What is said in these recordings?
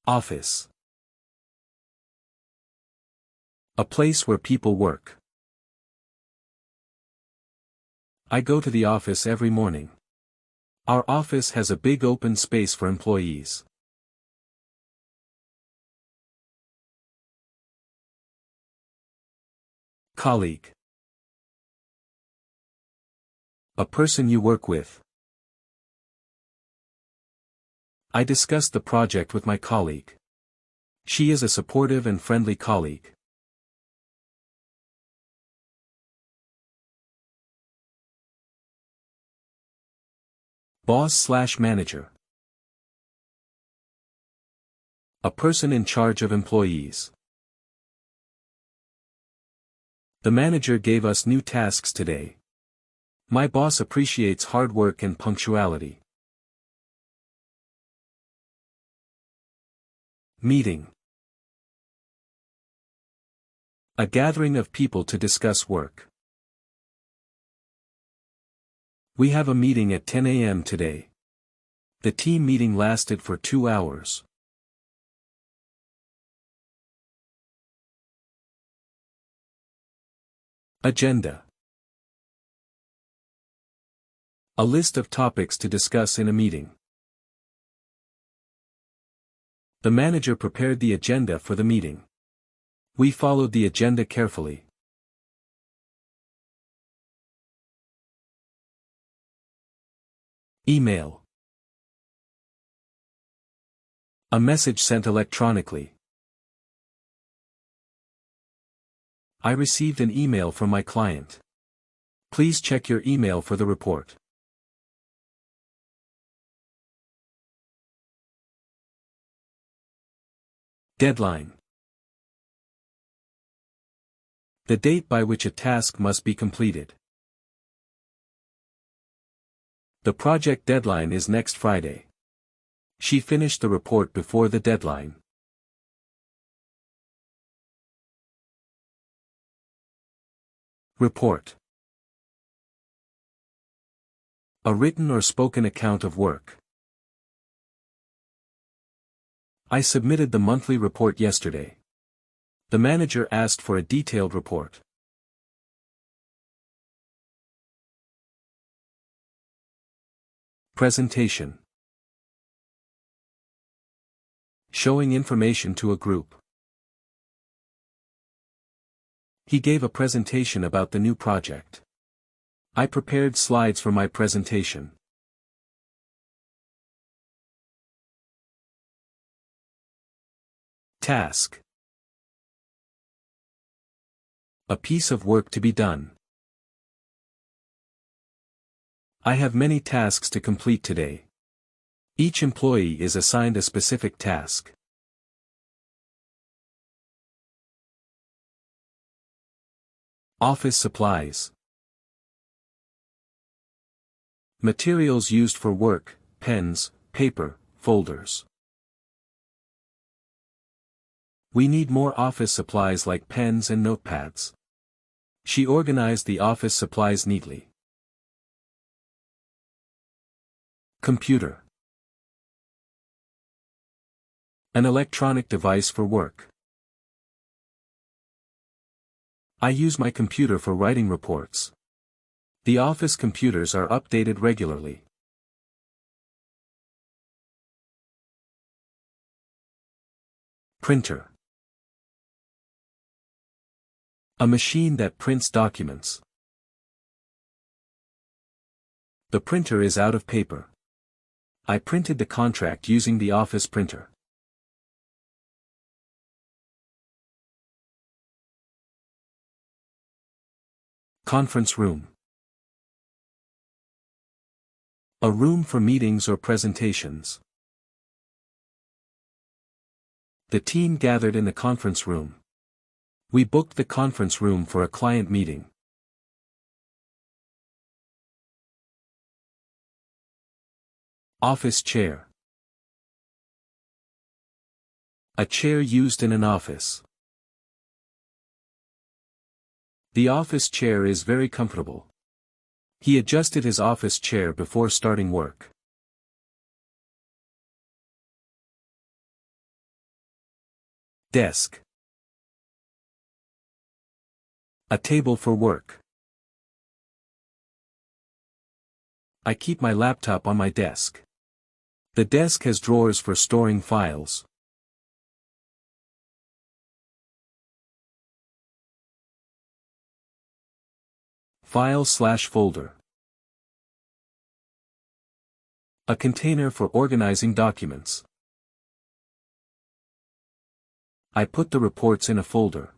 Office. A place where people work. I go to the office every morning. Our office has a big open space for employees. Colleague. A person you work with. I discussed the project with my colleague. She is a supportive and friendly colleague. Boss/manager. A person in charge of employees. The manager gave us new tasks today. My boss appreciates hard work and punctuality. Meeting. A gathering of people to discuss work. We have a meeting at 10 a.m. today. The team meeting lasted for 2 hours. Agenda. A list of topics to discuss in a meeting. The manager prepared the agenda for the meeting. We followed the agenda carefully. Email. A message sent electronically. I received an email from my client. Please check your email for the report. Deadline. The date by which a task must be completed. The project deadline is next Friday. She finished the report before the deadline. Report. A written or spoken account of work. I submitted the monthly report yesterday. The manager asked for a detailed report. Presentation. Showing information to a group. He gave a presentation about the new project. I prepared slides for my presentation. Task. A piece of work to be done. I have many tasks to complete today. Each employee is assigned a specific task. Office supplies. Materials used for work: pens, paper, folders. We need more office supplies like pens and notepads. She organized the office supplies neatly. Computer. An electronic device for work. I use my computer for writing reports. The office computers are updated regularly. Printer. A machine that prints documents. The printer is out of paper. I printed the contract using the office printer. Conference room. A room for meetings or presentations. The team gathered in the conference room. We booked the conference room for a client meeting. Office chair. A chair used in an office. The office chair is very comfortable. He adjusted his office chair before starting work. Desk. A table for work. I keep my laptop on my desk. The desk has drawers for storing files. File/folder. A container for organizing documents. I put the reports in a folder.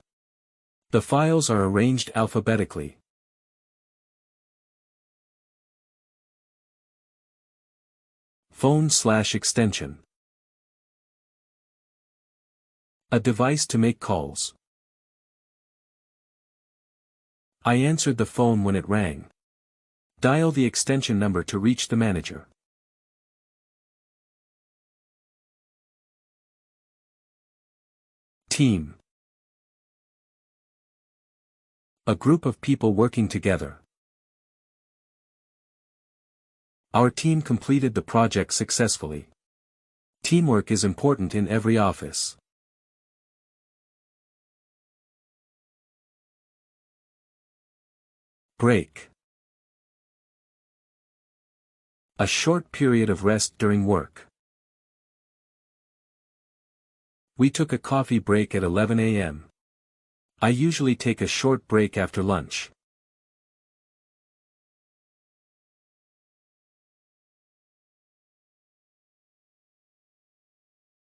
The files are arranged alphabetically. Phone/extension. A device to make calls. I answered the phone when it rang. Dial the extension number to reach the manager. Team. A group of people working together. Our team completed the project successfully. Teamwork is important in every office. Break. A short period of rest during work. We took a coffee break at 11 a.m. I usually take a short break after lunch.